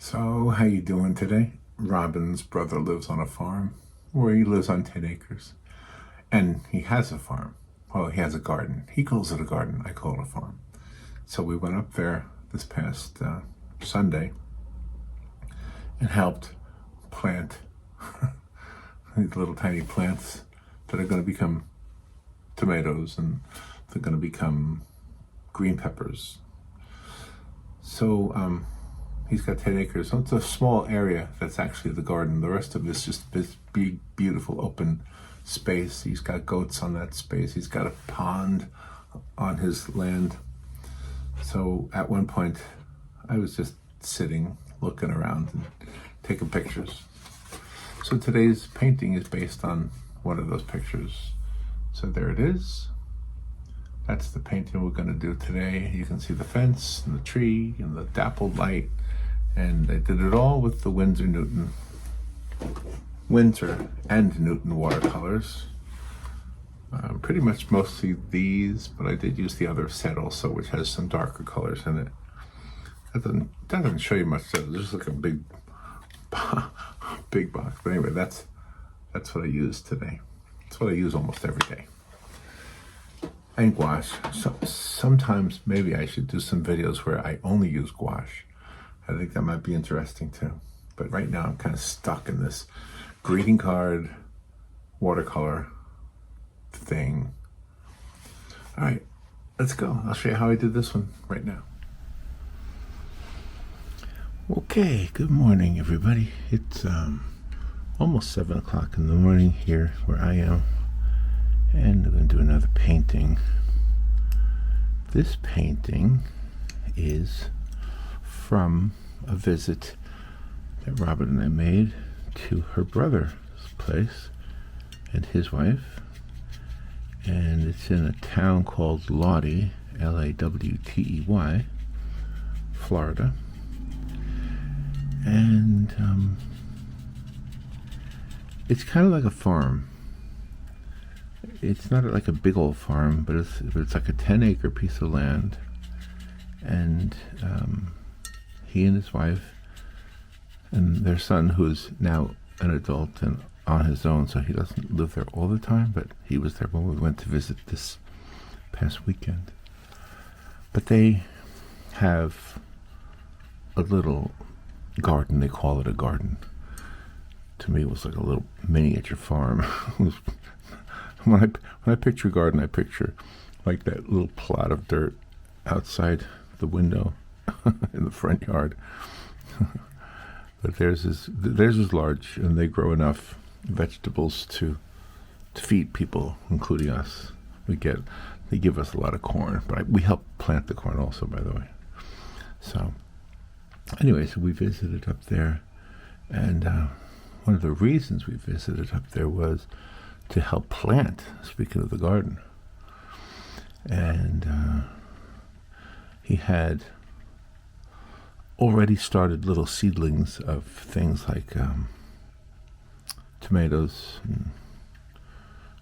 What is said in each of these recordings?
So, how you doing today? Robin's brother lives on a farm where he lives on 10 acres. And he has a farm. Well, he has a garden. He calls it a garden. I call it a farm. So we went up there this past Sunday and helped plant these little tiny plants that are going to become tomatoes, and they're going to become green peppers. So, he's got 10 acres. So it's a small area that's actually the garden. The rest of it's just this big, beautiful open space. He's got goats on that space. He's got a pond on his land. So at one point, I was just sitting, looking around and taking pictures. So today's painting is based on one of those pictures. So there it is. That's the painting we're going to do today. You can see the fence and the tree and the dappled light. And I did it all with the Winsor and Newton watercolors. Pretty much mostly these, but I did use the other set also, which has some darker colors in it. That doesn't show you much, does it? It's just like a big box. But anyway, that's what I used today. That's what I use almost every day. And gouache. So sometimes maybe I should do some videos where I only use gouache. I think that might be interesting too. But right now I'm kind of stuck in this greeting card watercolor thing. All right, let's go. I'll show you how I did this one right now. Okay, good morning, everybody. It's almost 7 o'clock in the morning here where I am. And I'm going to do another painting. This painting is from a visit that Robin and I made to her brother's place and his wife. And it's in a town called Lawtey, Lawtey, Florida. And it's kind of like a farm. It's not like a big old farm, but it's like a 10-acre piece of land. And he and his wife and their son, who's now an adult and on his own, so he doesn't live there all the time, but he was there when we went to visit this past weekend. But they have a little garden. They call it a garden. To me, it was like a little miniature farm. When I picture garden, I picture like that little plot of dirt outside the window in the front yard. But theirs is large, and they grow enough vegetables to feed people, including us. They give us a lot of corn, but we help plant the corn also, by the way. So anyway, so we visited up there, and one of the reasons we visited up there was to help plant, speaking of the garden. And he had already started little seedlings of things like tomatoes and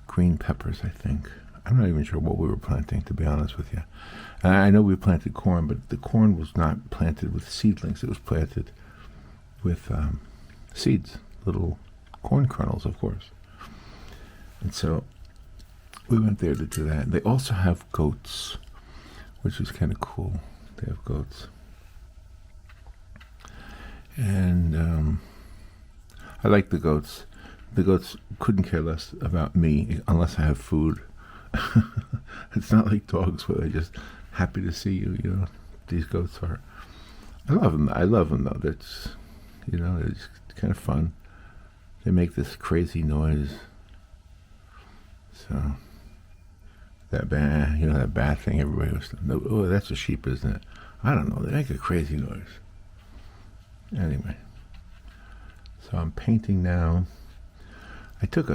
green peppers, I think. I'm not even sure what we were planting, to be honest with you. And I know we planted corn, but the corn was not planted with seedlings. It was planted with seeds, little corn kernels, of course. And so we went there to do that. They also have goats, which is kind of cool. They have goats. And I like the goats. The goats couldn't care less about me unless I have food. It's not like dogs where they're just happy to see you, you know. These goats are. I love them though. That's, you know, it's kind of fun. They make this crazy noise. So that bat thing everybody was. Oh, that's a sheep, isn't it? I don't know. They make a crazy noise. Anyway, so I'm painting now. I took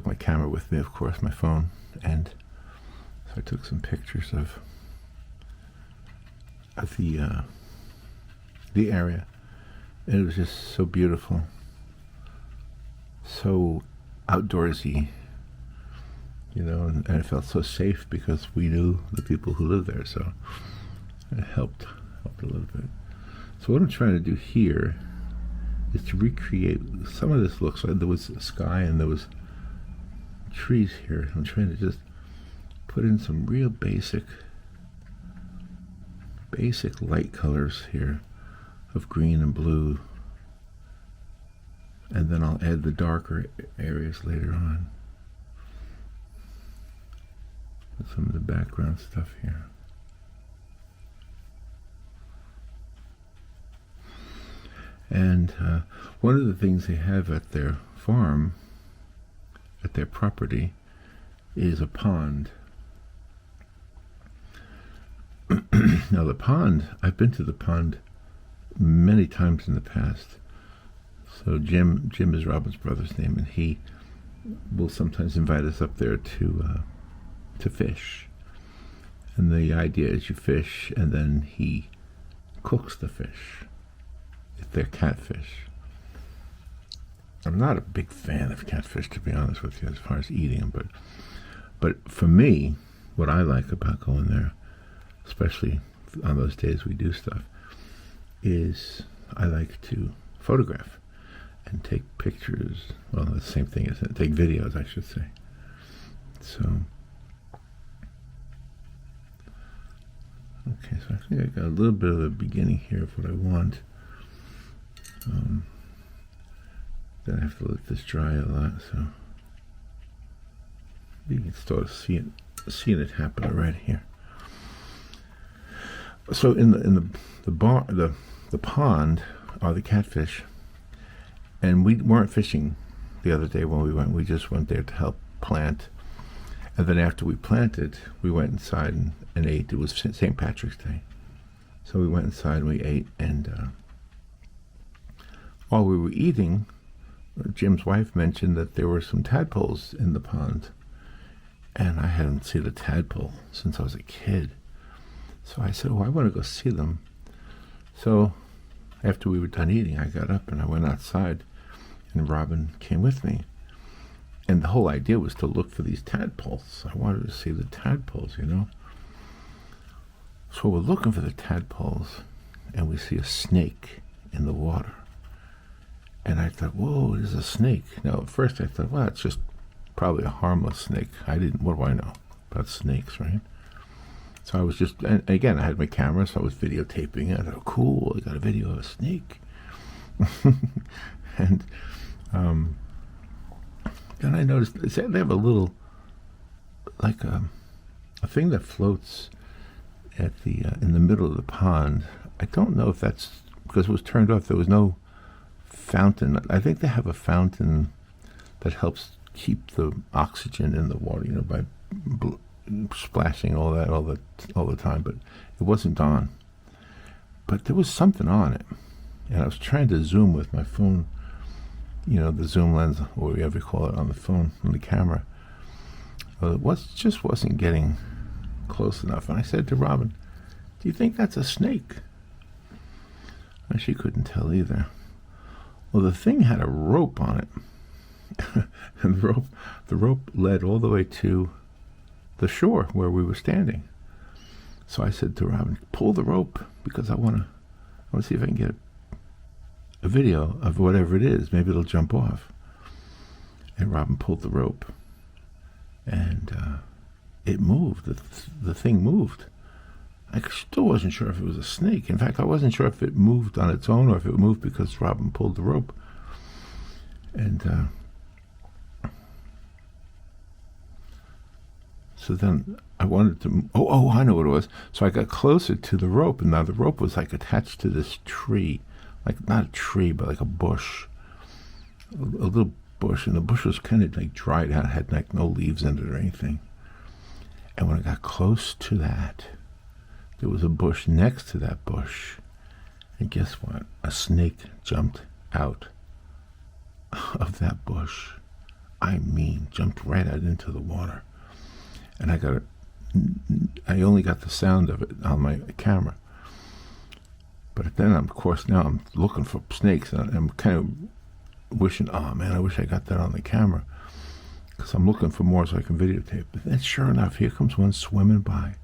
my camera with me, of course, my phone, and so I took some pictures of the area, and it was just so beautiful, so outdoorsy, you know, and it felt so safe because we knew the people who lived there, so it helped a little bit. So what I'm trying to do here is to recreate some of this. Looks like there was a sky and there was trees here. I'm trying to just put in some real basic light colors here of green and blue, and then I'll add the darker areas later on. Some of the background stuff here. And one of the things they have at their farm, at their property, is a pond. Now the pond, I've been to the pond many times in the past. So Jim is Robin's brother's name, and he will sometimes invite us up there to fish. And the idea is you fish, and then he cooks the fish, if they're catfish. I'm not a big fan of catfish, to be honest with you, as far as eating them, but for me, what I like about going there, especially on those days we do stuff, is I like to photograph and take pictures. Well, the same thing, isn't it? Take videos, I should say. So, okay, so I think I got a little bit of the beginning here of what I want. Then I have to let this dry a lot, so you can start seeing it happen already here. So in the pond are the catfish, and we weren't fishing the other day when we went. We just went there to help plant, and then after we planted, we went inside and ate. It was St. Patrick's Day, so we went inside and we ate. And while we were eating, Jim's wife mentioned that there were some tadpoles in the pond, and I hadn't seen a tadpole since I was a kid. So I said, "Oh, I want to go see them." So after we were done eating, I got up and I went outside, and Robin came with me. And the whole idea was to look for these tadpoles. I wanted to see the tadpoles, you know. So we're looking for the tadpoles, and we see a snake in the water. And I thought, whoa, there's a snake. Now, at first I thought, well, it's just probably a harmless snake. What do I know about snakes, right? So I was just, and again, I had my camera, so I was videotaping it. I thought, oh, cool, I got a video of a snake. And then I noticed, they have a little, like a thing that floats at the in the middle of the pond. I don't know if that's, because it was turned off, there was no fountain. I think they have a fountain that helps keep the oxygen in the water, you know, by splashing all the time, but it wasn't on. But there was something on it, and I was trying to zoom with my phone, you know, the zoom lens, or whatever you call it, on the phone, on the camera. It just wasn't getting close enough. And I said to Robin, "Do you think that's a snake?" And she couldn't tell either. Well, the thing had a rope on it, and the rope led all the way to the shore where we were standing. So I said to Robin, "Pull the rope, because I want to see if I can get a video of whatever it is. Maybe it'll jump off." And Robin pulled the rope, and it moved. The thing moved. I still wasn't sure if it was a snake. In fact, I wasn't sure if it moved on its own or if it moved because Robin pulled the rope. And so then I wanted to, I know what it was. So I got closer to the rope, and now the rope was like attached to this tree, like not a tree, but like a bush, a little bush, and the bush was kind of like dried out, had like no leaves in it or anything. And when I got close to that, there was a bush next to that bush, and guess what? A snake jumped out of that bush. I mean, jumped right out into the water. And I only got the sound of it on my camera. But then, of course, now I'm looking for snakes, and I'm kind of wishing, oh man, I wish I got that on the camera, because I'm looking for more so I can videotape. But then, sure enough, here comes one swimming by.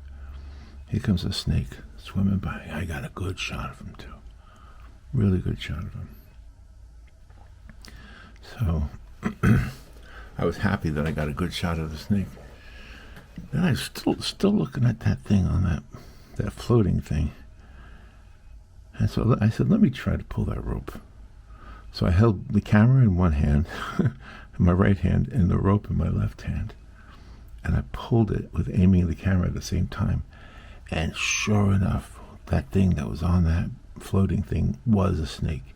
Here comes a snake swimming by. I got a good shot of him too. Really good shot of him. So I was happy that I got a good shot of the snake. And I was still looking at that thing on that floating thing. And so I said, let me try to pull that rope. So I held the camera in one hand, in my right hand, and the rope in my left hand. And I pulled it with aiming the camera at the same time. And sure enough, that thing that was on that floating thing was a snake.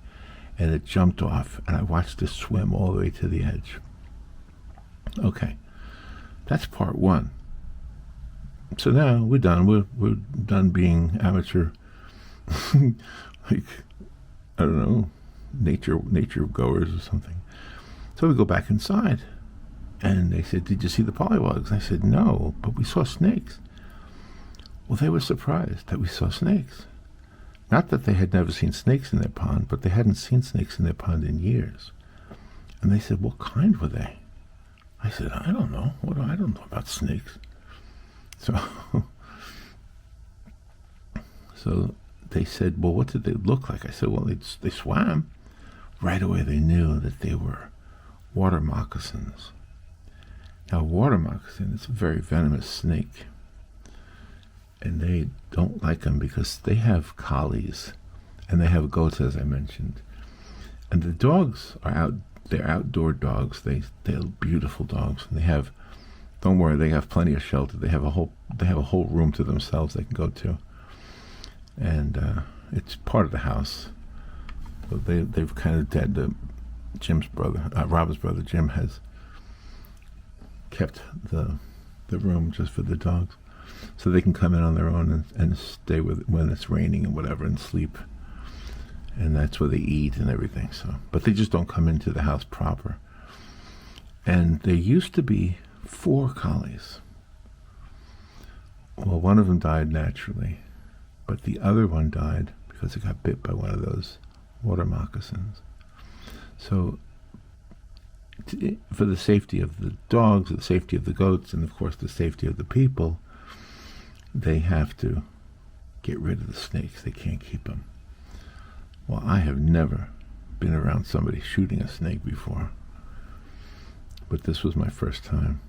And it jumped off, and I watched it swim all the way to the edge. Okay, that's part one. So now we're done. We're done being amateur, like, I don't know, nature goers or something. So we go back inside, and they said, "Did you see the pollywogs?" I said, "No, but we saw snakes." Well, they were surprised that we saw snakes. Not that they had never seen snakes in their pond, but they hadn't seen snakes in their pond in years. And they said, "What kind were they?" I said, "I don't know. I don't know about snakes." So they said, "Well, what did they look like?" I said, "Well, they swam." Right away they knew that they were water moccasins. Now, water moccasin is a very venomous snake. And they don't like them because they have collies and they have goats, as I mentioned. And the dogs are they're outdoor dogs. They're beautiful dogs. And don't worry, they have plenty of shelter. They have a whole room to themselves they can go to. And it's part of the house. So they've kind of dead. Jim's brother, Robin's brother, Jim, has kept the room just for the dogs. So they can come in on their own and stay when it's raining and whatever and sleep. And that's where they eat and everything. But they just don't come into the house proper. And there used to be 4 collies. Well, one of them died naturally, but the other one died because it got bit by one of those water moccasins. So for the safety of the dogs, the safety of the goats, and of course the safety of the people, they have to get rid of the snakes. They can't keep them. Well, I have never been around somebody shooting a snake before, but this was my first time.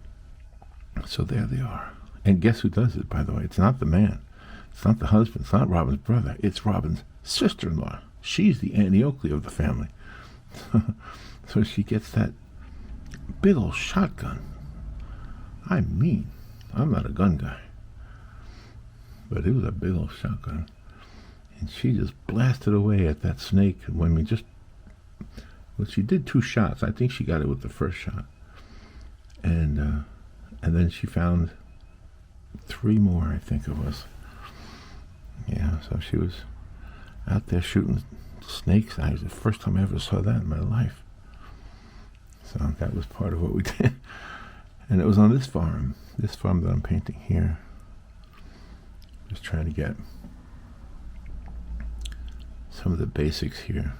So there they are. And guess who does it, by the way? It's not the man. It's not the husband. It's not Robin's brother. It's Robin's sister-in-law. She's the Annie Oakley of the family. So she gets that big old shotgun. I mean, I'm not a gun guy, but it was a big old shotgun. And she just blasted away at that snake. She did 2 shots. I think she got it with the first shot. And then she found 3 more, I think it was. Yeah, so she was out there shooting snakes. It was the first time I ever saw that in my life. So that was part of what we did. And it was on this farm that I'm painting here. Just trying to get some of the basics here.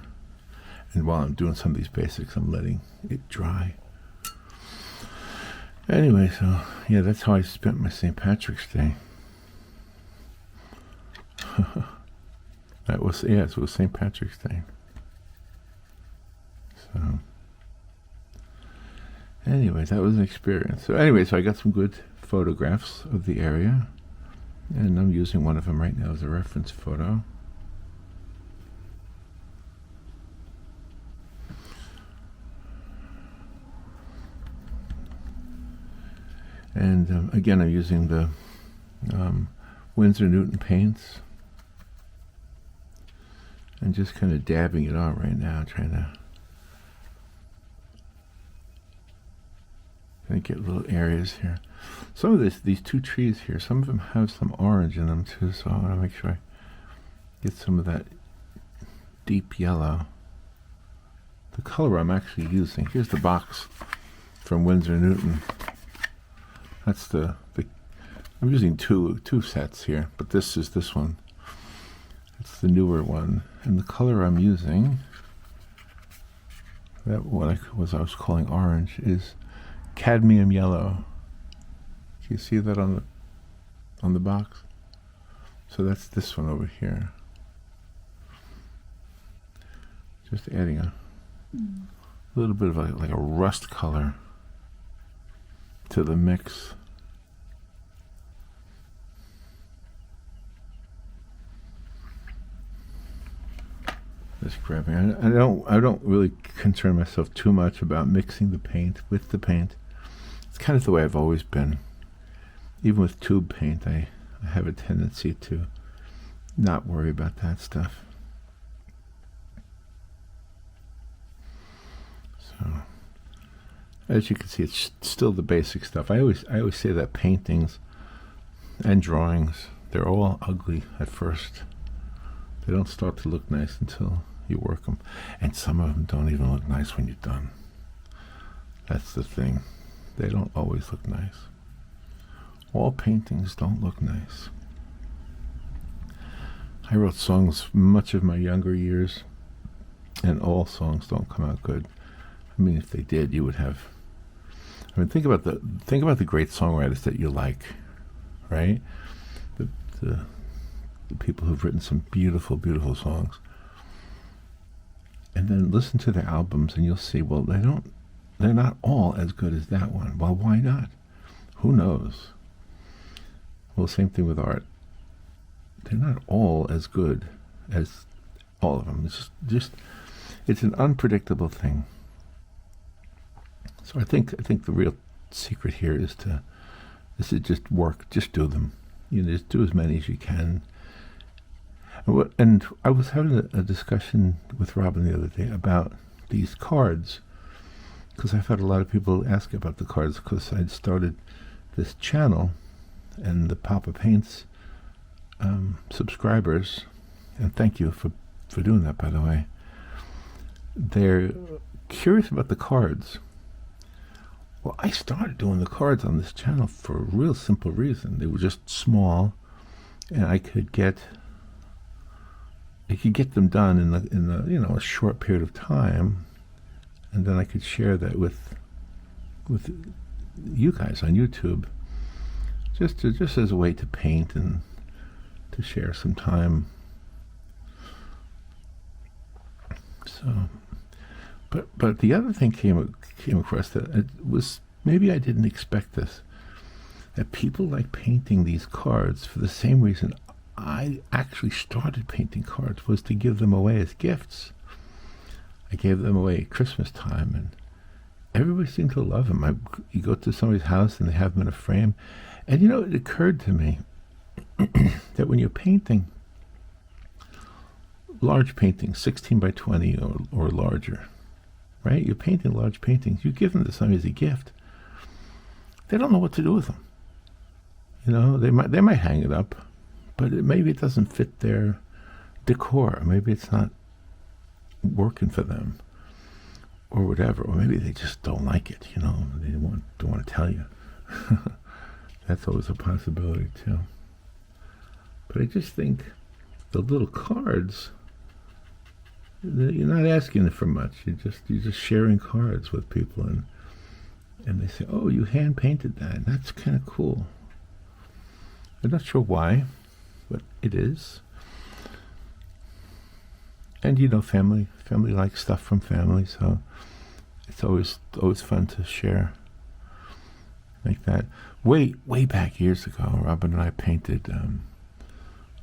And while I'm doing some of these basics, I'm letting it dry. Anyway, so yeah, that's how I spent my St. Patrick's Day. It was St. Patrick's Day. So anyway, that was an experience. So anyway, so I got some good photographs of the area, and I'm using one of them right now as a reference photo. And again, I'm using the Winsor Newton paints and just kind of dabbing it on right now, trying to get little areas here. Some of these 2 trees here, some of them have some orange in them too, so I want to make sure I get some of that deep yellow. The color I'm actually using, here's the box from Winsor Newton. That's I'm using two sets here, but this is this one. It's the newer one, and the color I'm using, that what I was calling orange, is cadmium yellow. Do you see that on the box? So that's this one over here. Just adding a little bit of like a rust color to the mix. Just grabbing. I don't really concern myself too much about mixing the paint with the paint. It's kind of the way I've always been. Even with tube paint, I have a tendency to not worry about that stuff. So, as you can see, it's still the basic stuff. I always say that paintings and drawings, they're all ugly at first. They don't start to look nice until you work them. And some of them don't even look nice when you're done. That's the thing. They don't always look nice. All paintings don't look nice. I wrote songs much of my younger years, and all songs don't come out good. I mean, if they did, you would have... I mean, think about the great songwriters that you like, right? The people who've written some beautiful, beautiful songs. And then listen to their albums and you'll see, well, they're not all as good as that one. Well, why not? Who knows? Well, same thing with art. They're not all as good as all of them. It's an unpredictable thing. So I think the real secret here is to just work, just do them. You know, just do as many as you can. And I was having a discussion with Robin the other day about these cards, because I've had a lot of people ask about the cards, because I'd started this channel, and the Poppa Paints subscribers, and thank you for doing that, by the way, they're curious about the cards. Well, I started doing the cards on this channel for a real simple reason. They were just small, and I could get them done in the a short period of time, and then I could share that with you guys on YouTube, just as a way to paint and to share some time. So, but the other thing came across that it was, maybe I didn't expect this, that people like painting these cards for the same reason I actually started painting cards, was to give them away as gifts. I gave them away at Christmas time, and everybody seemed to love them. You go to somebody's house and they have them in a frame, and it occurred to me that when you're painting large paintings, 16 by 20 or larger, right? You're painting large paintings. You give them to somebody as a gift. They don't know what to do with them. They might hang it up, but maybe it doesn't fit their decor. Maybe it's not working for them, or whatever. Or maybe they just don't like it. They don't want to tell you. That's always a possibility too. But I just think the little cards, you're not asking for much. You're just sharing cards with people, and they say, "Oh, you hand painted that. That's kind of cool." I'm not sure why, but it is. And family likes stuff from family, so it's always fun to share like that. Way back years ago, Robin and I painted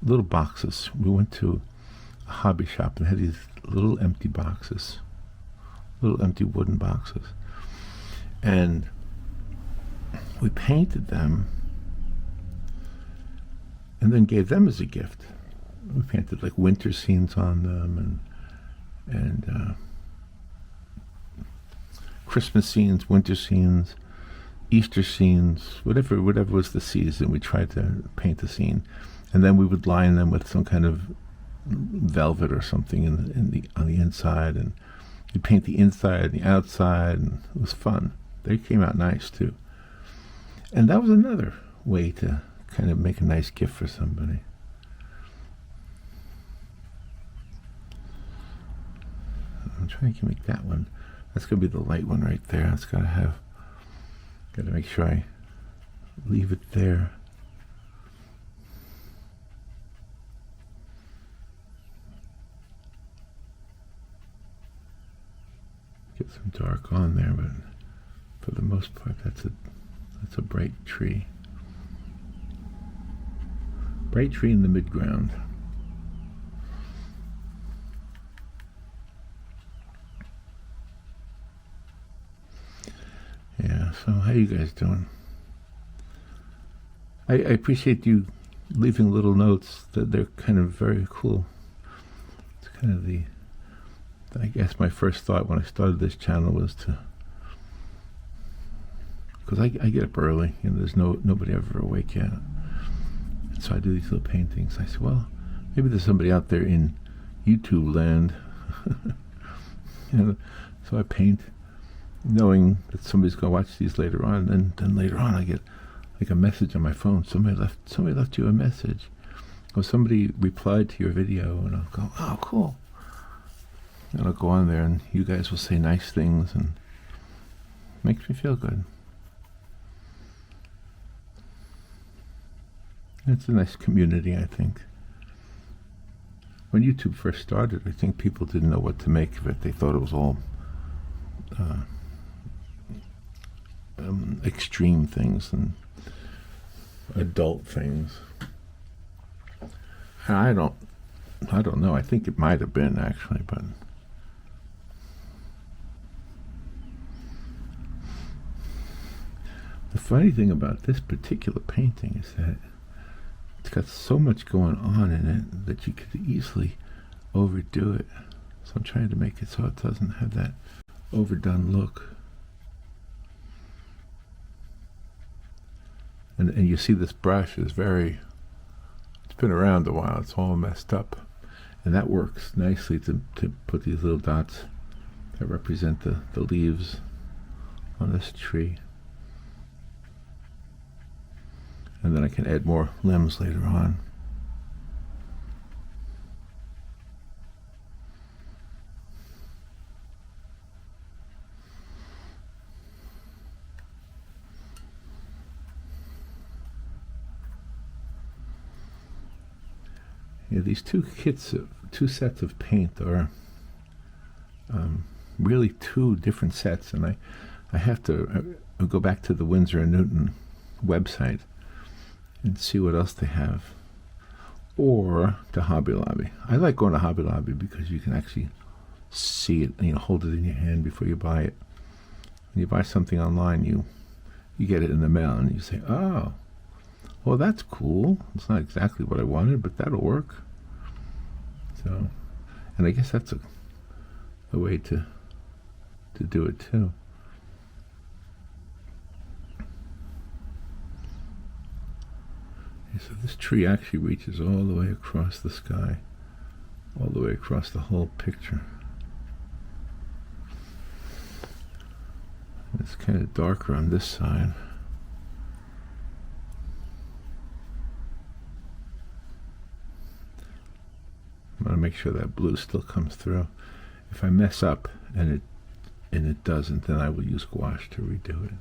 little boxes. We went to a hobby shop and had these little empty boxes, little empty wooden boxes, and we painted them and then gave them as a gift. We painted like winter scenes on them, and Christmas scenes, winter scenes, Easter scenes, whatever was the season. We tried to paint a scene, and then we would line them with some kind of velvet or something on the inside, and you paint the inside and the outside, and it was fun. They came out nice too, and that was another way to kind of make a nice gift for somebody. I'm trying to make that one. That's going to be the light one right there. It's got to make sure I leave it there. Get some dark on there, but for the most part, that's a bright tree. Bright tree in the midground. Yeah, so how you guys doing? I appreciate you leaving little notes. That they're kind of very cool. It's kind of I guess my first thought when I started this channel was because I get up early, you know, there's nobody ever awake yet. And so I do these little paintings. I said, well, maybe there's somebody out there in YouTube land. You know, so I paint, knowing that somebody's gonna watch these later on, and then later on I get like a message on my phone. Somebody left you a message, or somebody replied to your video, and I'll go, oh, cool. And I'll go on there, and you guys will say nice things, and it makes me feel good. It's a nice community, I think. When YouTube first started, I think people didn't know what to make of it. They thought it was all extreme things and adult things. And I don't know. I think it might have been, actually, but the funny thing about this particular painting is that it's got so much going on in it that you could easily overdo it. So I'm trying to make it so it doesn't have that overdone look. And you see this brush is it's been around a while, it's all messed up. And that works nicely to put these little dots that represent the leaves on this tree. And then I can add more limbs later on. Yeah, these two sets of paint are really two different sets, and I have to go back to the Winsor & Newton website and see what else they have, or to Hobby Lobby. I like going to Hobby Lobby because you can actually see it, you know, hold it in your hand before you buy it. When you buy something online, you get it in the mail, and you say, oh, well, that's cool. It's not exactly what I wanted, but that'll work. So, and I guess that's a way to do it too. So this tree actually reaches all the way across the sky, all the way across the whole picture. It's kind of darker on this side. I'm going to make sure that blue still comes through. If I mess up and it doesn't, then I will use gouache to redo it.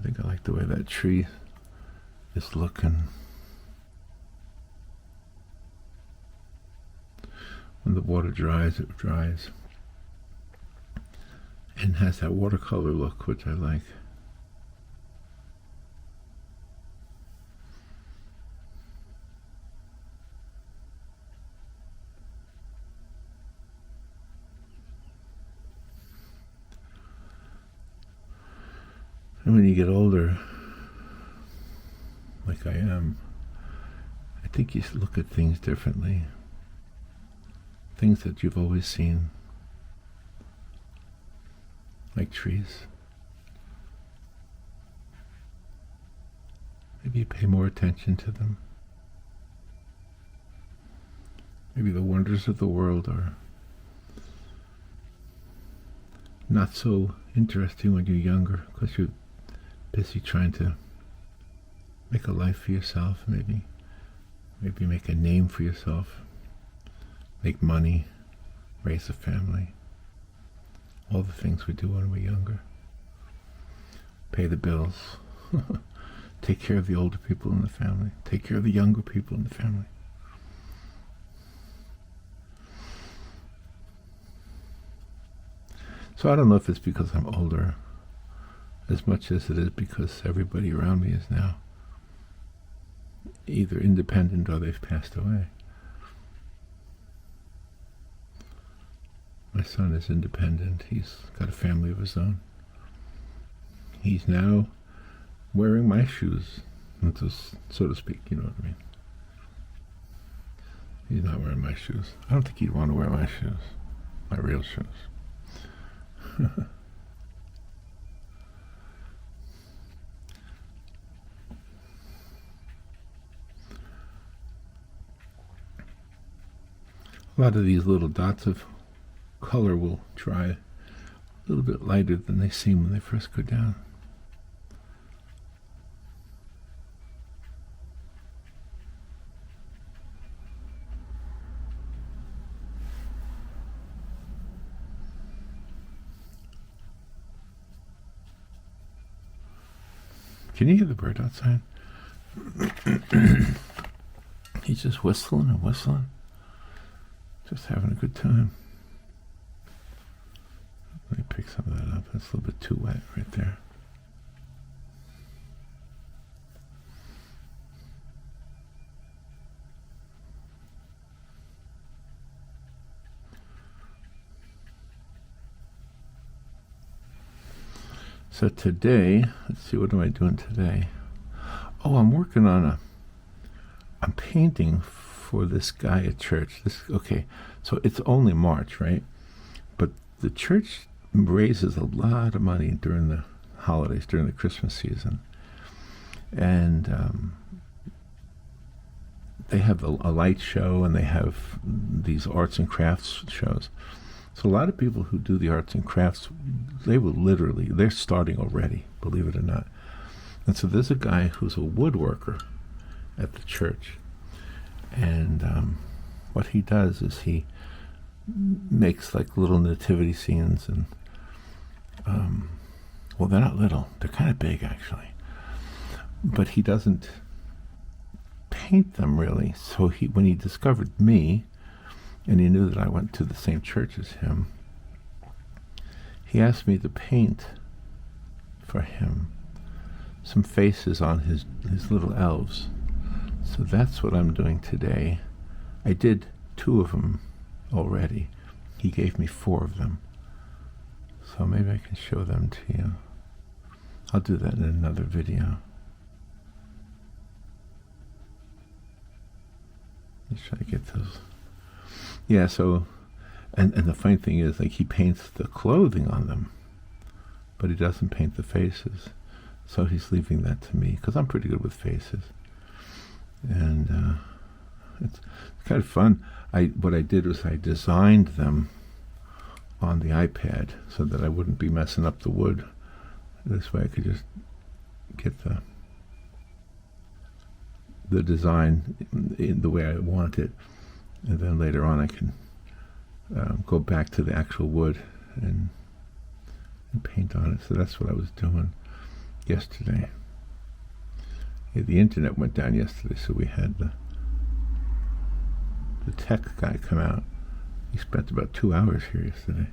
I think I like the way that tree is looking. When the water dries, it dries. And has that watercolor look, which I like. And when you get older, like I am, I think you look at things differently. Things that you've always seen, like trees. Maybe you pay more attention to them. Maybe the wonders of the world are not so interesting when you're younger because you're busy trying to make a life for yourself, maybe make a name for yourself, make money, raise a family, all the things we do when we're younger, pay the bills, Take care of the older people in the family. Take care of the younger people in the family. So I don't know if it's because I'm older as much as it is because everybody around me is now either independent or they've passed away. My son is independent. He's got a family of his own. He's now wearing my shoes, so to speak, you know what I mean. He's not wearing my shoes. I don't think he'd want to wear my shoes, my real shoes. A lot of these little dots of color will dry a little bit lighter than they seem when they first go down. Can you hear the bird outside? He's just whistling and whistling. Just having a good time. Let me pick some of that up. That's a little bit too wet right there. So today, let's see, what am I doing today? Oh, I'm working on I'm painting for this guy at church. Okay, so it's only March, right? But the church raises a lot of money during the holidays, during the Christmas season. And they have a light show, and they have these arts and crafts shows. So a lot of people who do the arts and crafts, they're starting already, believe it or not. And so there's a guy who's a woodworker at the church. And what he does is he makes like little nativity scenes. And, well, they're not little. They're kind of big, actually. But he doesn't paint them, really. So when he discovered me, and he knew that I went to the same church as him, he asked me to paint for him some faces on his little elves. So that's what I'm doing today. I did 2 of them already. He gave me 4 of them. So maybe I can show them to you. I'll do that in another video. Let's try to get those. Yeah, so, and the funny thing is, like, he paints the clothing on them, but he doesn't paint the faces. So he's leaving that to me, because I'm pretty good with faces. And it's kind of fun. What I did was I designed them on the iPad so that I wouldn't be messing up the wood. This way I could just get the design in the way I want it. And then later on I can go back to the actual wood and paint on it. So that's what I was doing yesterday. Yeah, the internet went down yesterday, so we had the tech guy come out. He spent about 2 hours here yesterday.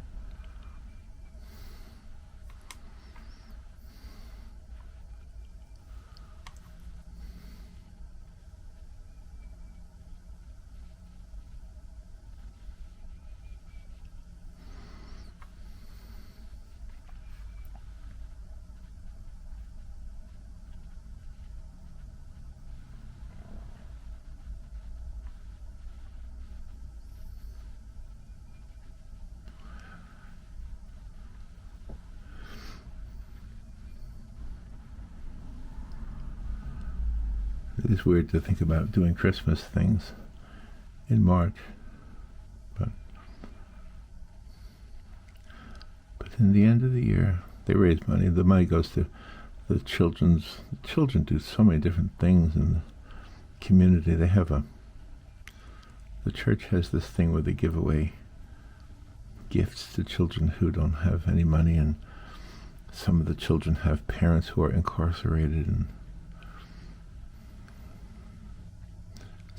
It's weird to think about doing Christmas things in March, but in the end of the year, they raise money. The money goes to the children do so many different things in the community. They have the church has this thing where they give away gifts to children who don't have any money, and some of the children have parents who are incarcerated, and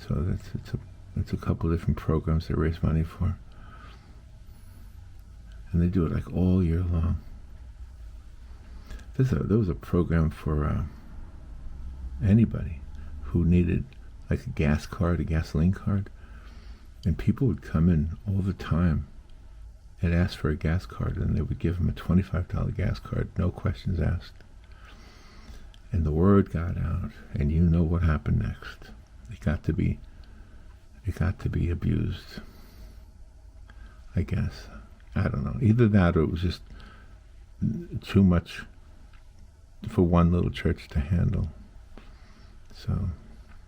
So it's a couple of different programs they raise money for, and they do it like all year long. There was a program for anybody who needed like a gas card, a gasoline card, and people would come in all the time and ask for a gas card, and they would give them a $25 gas card, no questions asked. And the word got out, and you know what happened next. It got to be abused, I guess. I don't know. Either that or it was just too much for one little church to handle. So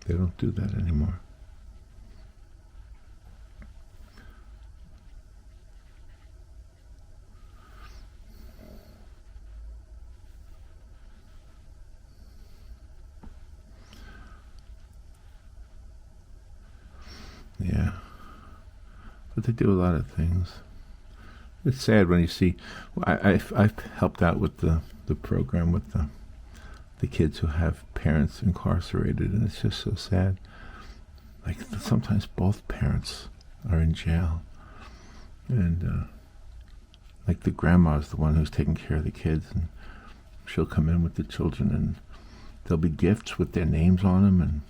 they don't do that anymore. Yeah. But they do a lot of things. It's sad when you see. I've helped out with the program with the kids who have parents incarcerated, and it's just so sad. Like sometimes both parents are in jail, and like the grandma's the one who's taking care of the kids, and she'll come in with the children, and there'll be gifts with their names on them, and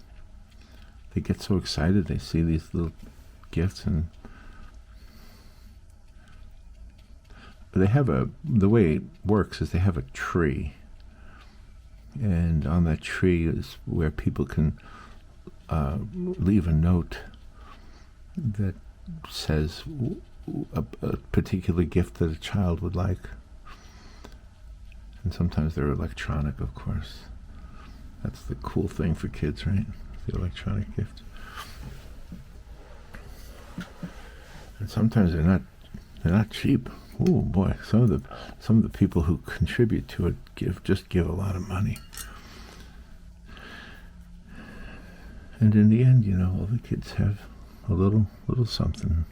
they get so excited. They see these little gifts, and they have the way it works is they have a tree, and on that tree is where people can leave a note that says a particular gift that a child would like. And sometimes they're electronic, of course. That's the cool thing for kids, right? The electronic gift. And sometimes they're not cheap. Oh boy, some of the people who contribute to it give a lot of money. And in the end, all the kids have a little something.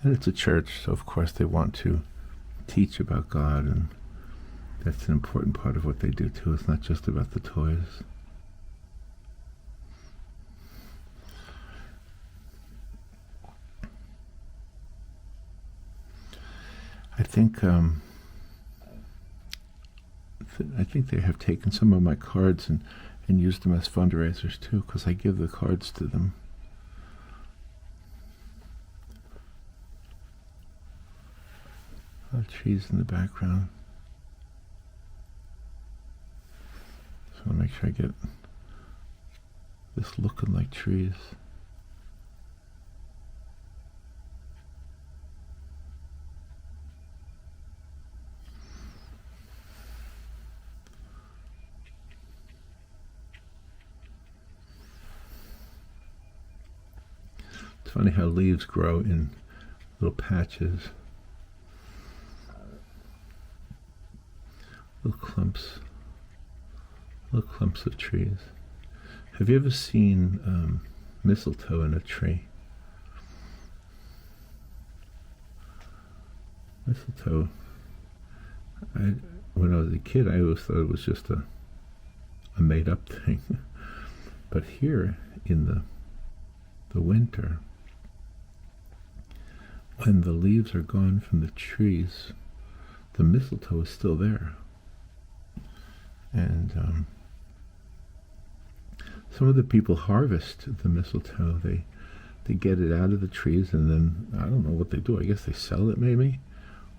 And it's a church, so of course they want to teach about God, and that's an important part of what they do too. It's not just about the toys. I think they have taken some of my cards and used them as fundraisers too, because I give the cards to them. Trees in the background. So I want to make sure I get this looking like trees. It's funny how leaves grow in little patches. Little clumps of trees. Have you ever seen mistletoe in a tree? Mistletoe, when I was a kid, I always thought it was just a made-up thing. But here in the winter, when the leaves are gone from the trees, the mistletoe is still there. And some of the people harvest the mistletoe. They get it out of the trees, and then I don't know what they do. I guess they sell it, maybe,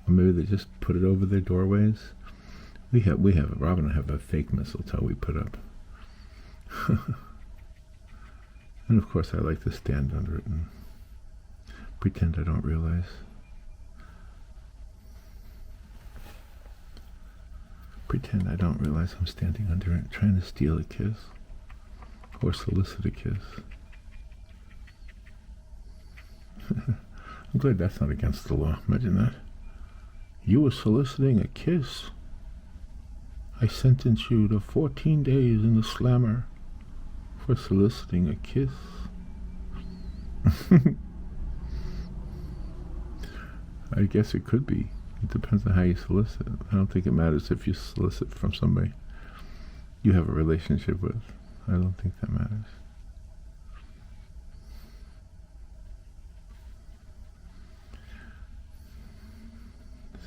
or maybe they just put it over their doorways. Rob and I have a fake mistletoe we put up, and of course I like to stand under it and pretend I don't realize. Pretend I don't realize I'm standing under it, trying to steal a kiss or solicit a kiss. I'm glad that's not against the law. Imagine that. You were soliciting a kiss. I sentence you to 14 days in the slammer for soliciting a kiss. I guess it could be. It depends on how you solicit. I don't think it matters if you solicit from somebody you have a relationship with. I don't think that matters.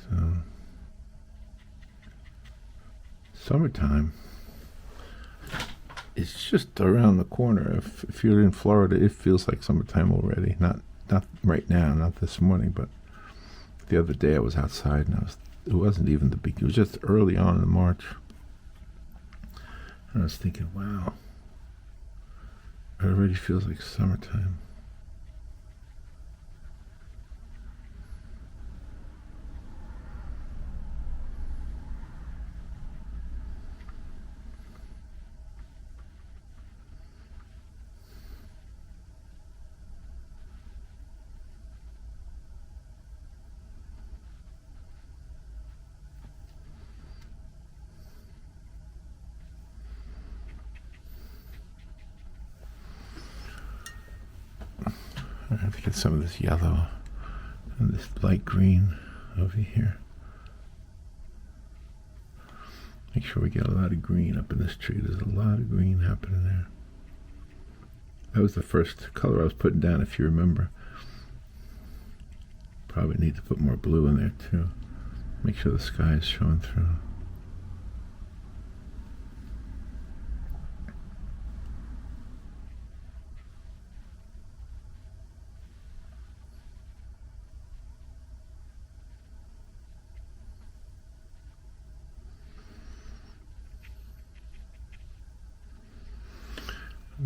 So, summertime. It's just around the corner. If you're in Florida, it feels like summertime already. Not right now, not this morning, but the other day I was outside and it wasn't even the beginning. It was just early on in March. And I was thinking, wow, it already feels like summertime. I have to get some of this yellow and this light green over here. Make sure we get a lot of green up in this tree. There's a lot of green happening there. That was the first color I was putting down, if you remember. Probably need to put more blue in there too. Make sure the sky is showing through.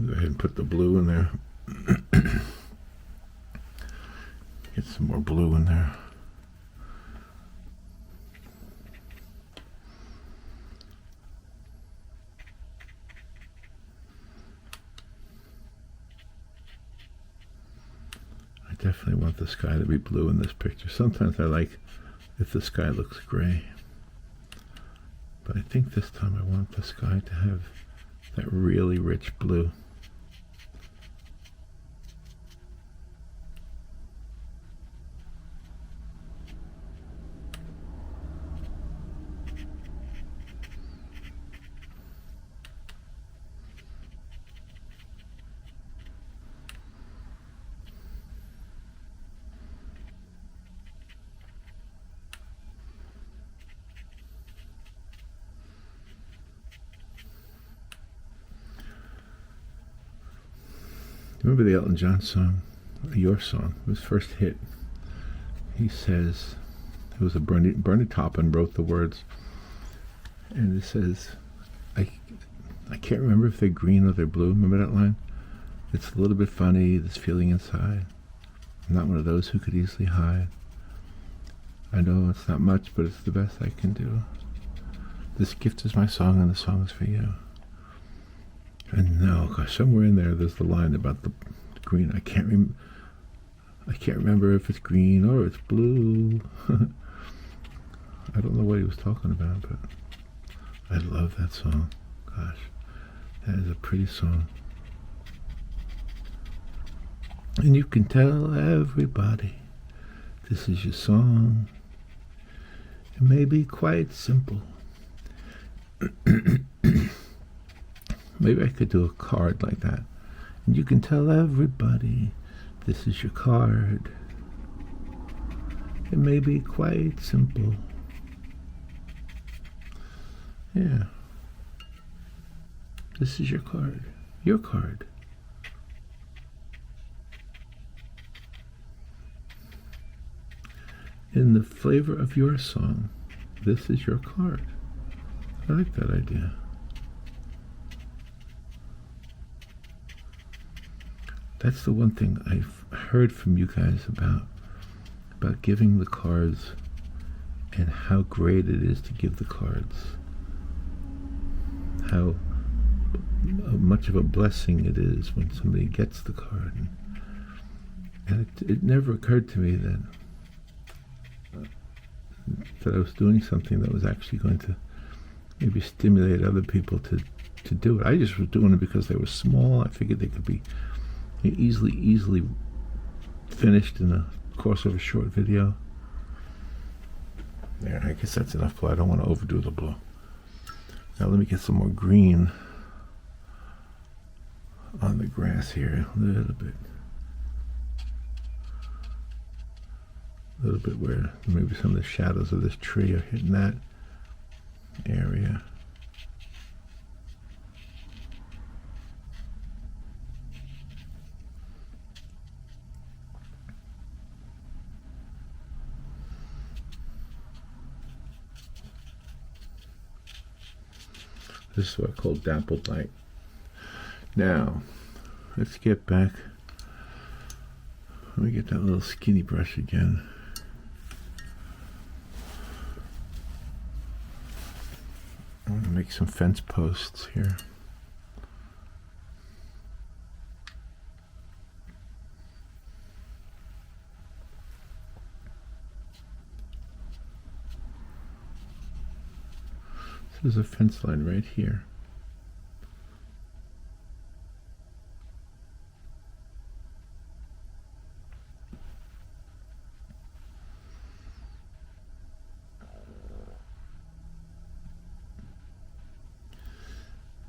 Go ahead and put the blue in there. Get some more blue in there. I definitely want the sky to be blue in this picture. Sometimes I like if the sky looks gray. But I think this time I want the sky to have that really rich blue. Remember the Elton John song, Your Song, his first hit? He says, it was Bernie Taupin wrote the words, and it says, I can't remember if they're green or they're blue. Remember that line? It's a little bit funny, this feeling inside. I'm not one of those who could easily hide. I know it's not much, but it's the best I can do. This gift is my song, and the song is for you. And no, gosh, somewhere in there's the line about the green. I can't remember if it's green or it's blue. I don't know what he was talking about, but I love that song. Gosh, that is a pretty song. And you can tell everybody this is your song. It may be quite simple. Maybe I could do a card like that. And you can tell everybody this is your card. It may be quite simple. Yeah. This is your card. Your card. In the flavor of your song, this is your card. I like that idea. That's the one thing I've heard from you guys about giving the cards and how great it is to give the cards. How much of a blessing it is when somebody gets the card. And it never occurred to me that I was doing something that was actually going to maybe stimulate other people to do it. I just was doing it because they were small. I figured they could be easily finished in the course of a short video. There, I guess that's enough blue. I don't want to overdo the blue. Now let me get some more green on the grass here, a little bit. A little bit where maybe some of the shadows of this tree are hitting that area. This is what I call dappled light. Now, let's get back. Let me get that little skinny brush again. I'm going to make some fence posts here. There's a fence line right here.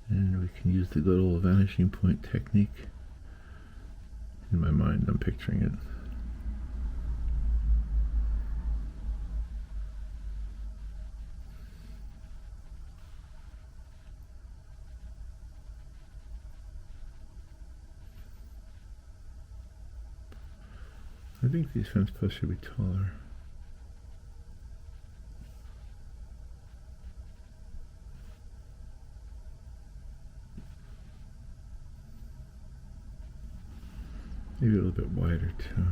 And we can use the good old vanishing point technique. In my mind, I'm picturing it. I think these fence posts should be taller. Maybe a little bit wider too.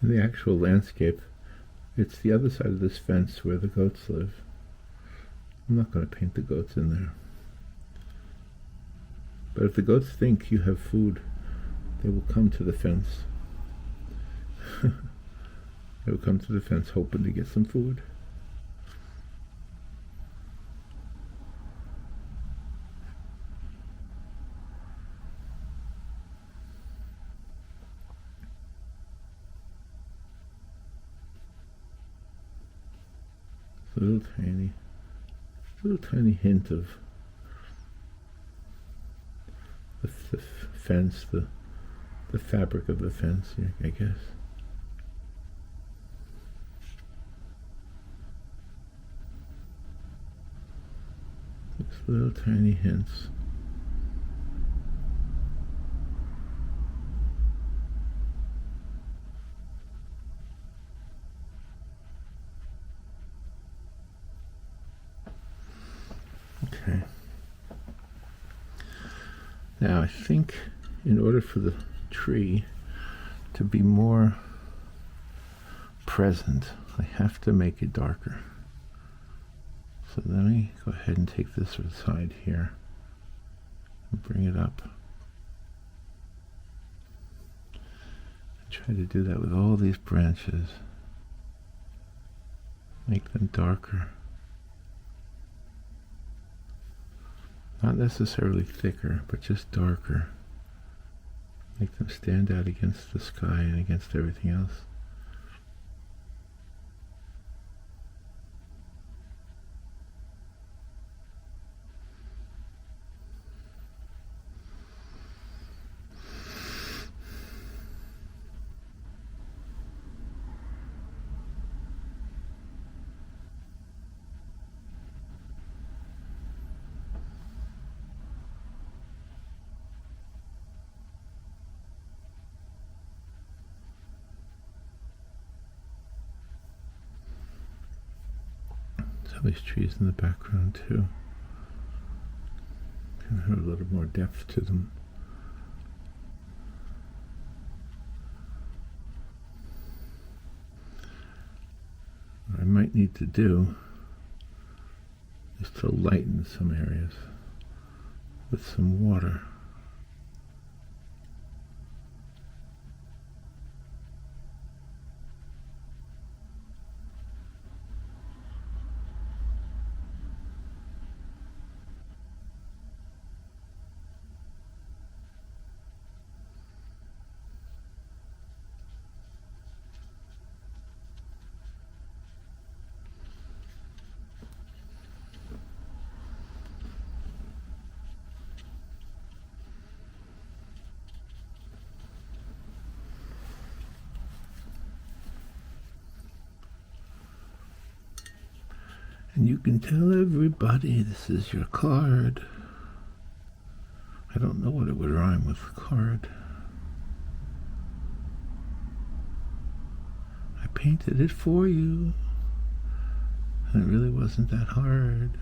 In the actual landscape, it's the other side of this fence where the goats live. I'm not going to paint the goats in there. But if the goats think you have food, they will come to the fence. They will come to the fence hoping to get some food. Little tiny hint of the fence, the fabric of the fence, I guess. Just little tiny hints. Okay. Now I think in order for the tree to be more present, I have to make it darker. So let me go ahead and take this side here and bring it up. I try to do that with all these branches. Make them darker. Not necessarily thicker, but just darker. Make them stand out against the sky and against everything else. Some of these trees in the background too. and have a little more depth to them. What I might need to do is to lighten some areas with some water. And you can tell everybody this is your card. I don't know what it would rhyme with card. I painted it for you. And it really wasn't that hard.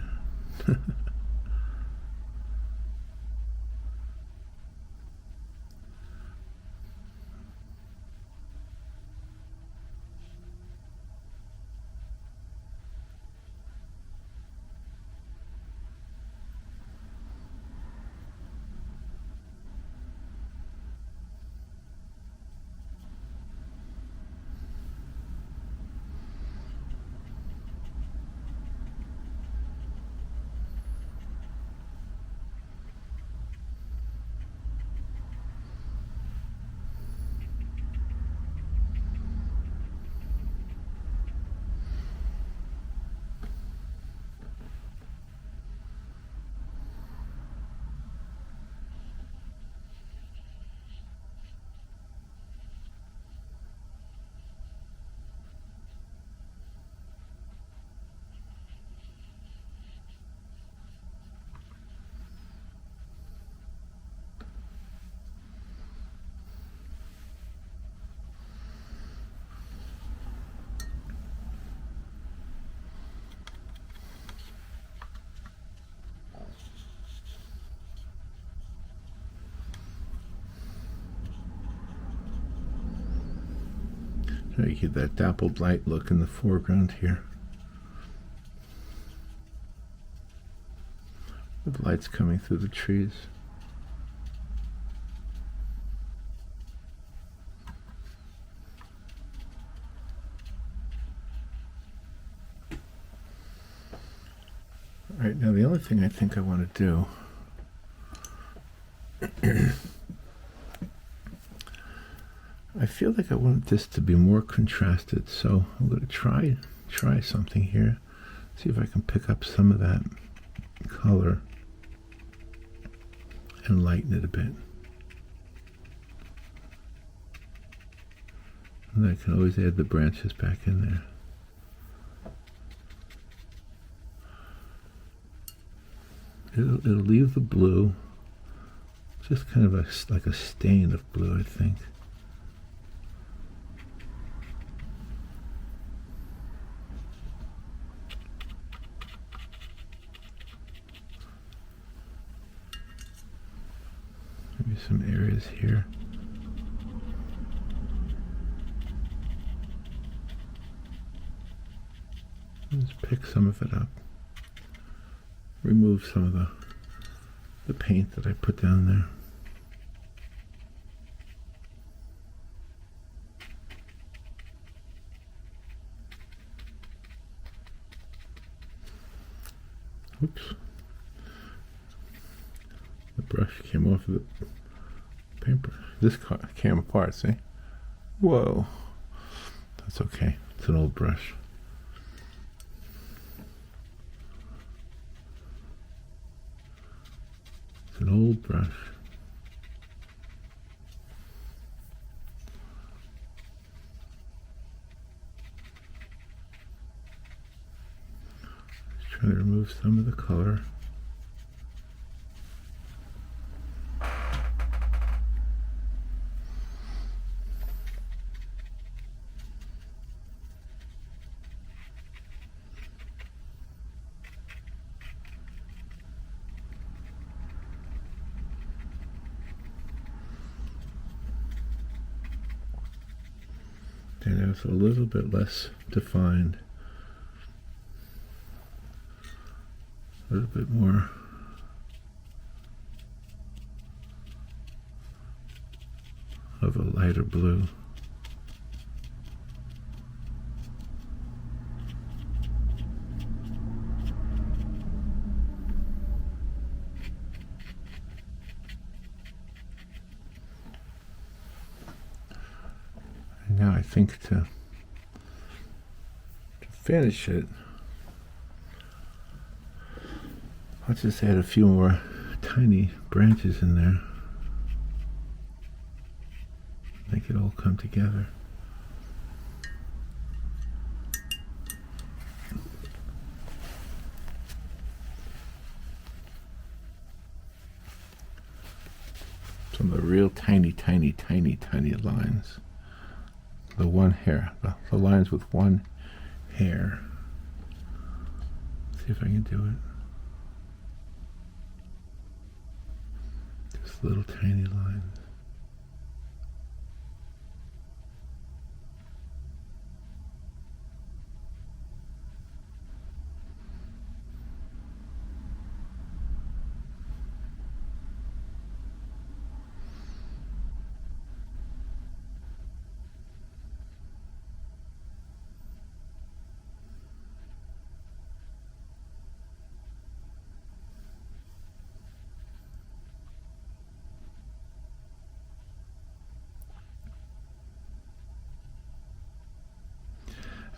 You get that dappled light look in the foreground here. With lights coming through the trees. All right, now the only thing I think I want to do I feel like I want this to be more contrasted, so I'm going to try something here. See if I can pick up some of that color and lighten it a bit. And then I can always add the branches back in there. It'll leave the blue, just kind of like a stain of blue, I think. Maybe some areas here. Just pick some of it up. Remove some of the paint that I put down there. Oops. The brush came off of the paper. This came apart, see? Whoa. That's okay. It's an old brush. It's an old brush. Just trying to remove some of the color. And it was a little bit less defined. A little bit more of a lighter blue. And now I think to finish it, I'll just add a few more tiny branches in there. Make it all come together. Some of the real tiny, tiny, tiny, tiny lines. The one hair, the lines with one hair. See if I can do it. Just little tiny lines.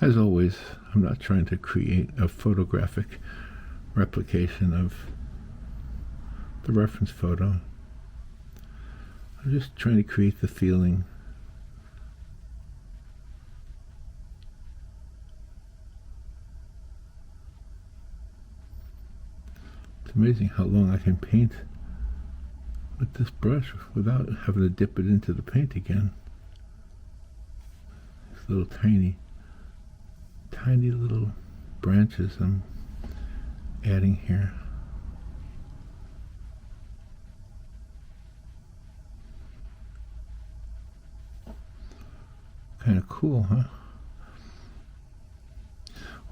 As always, I'm not trying to create a photographic replication of the reference photo. I'm just trying to create the feeling. It's amazing how long I can paint with this brush without having to dip it into the paint again. These little tiny little branches I'm adding here. Kind of cool, huh?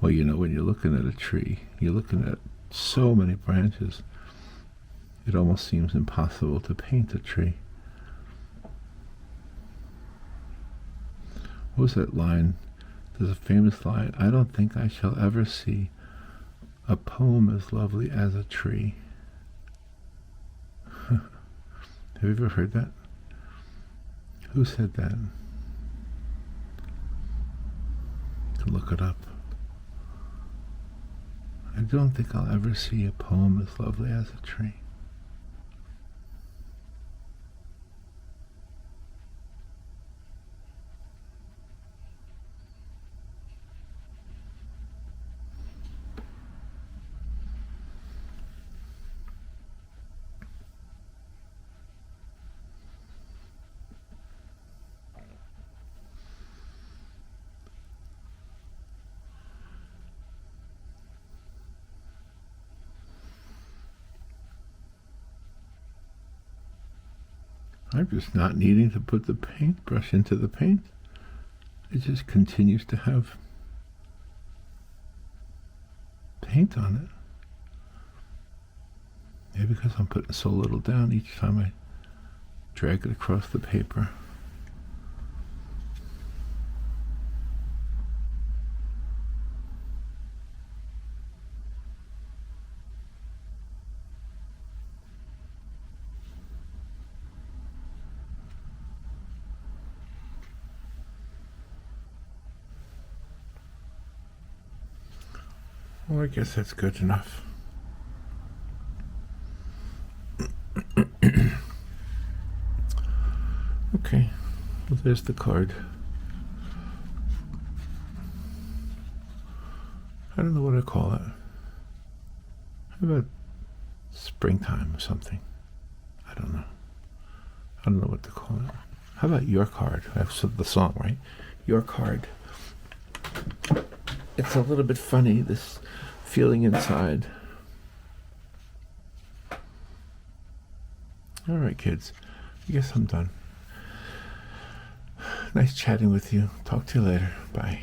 Well, you know, when you're looking at a tree, you're looking at so many branches, it almost seems impossible to paint a tree. What was that line? There's a famous line, I don't think I shall ever see a poem as lovely as a tree. Have you ever heard that? Who said that? You can look it up. I don't think I'll ever see a poem as lovely as a tree. I'm just not needing to put the paintbrush into the paint. It just continues to have paint on it. Maybe because I'm putting so little down each time I drag it across the paper. Well, I guess that's good enough. Okay, well, there's the card. I don't know what I call it. How about springtime or something? I don't know. I don't know what to call it. How about your card? That's the song, right? Your card. It's a little bit funny, this feeling inside. All right, kids. I guess I'm done. Nice chatting with you. Talk to you later. Bye.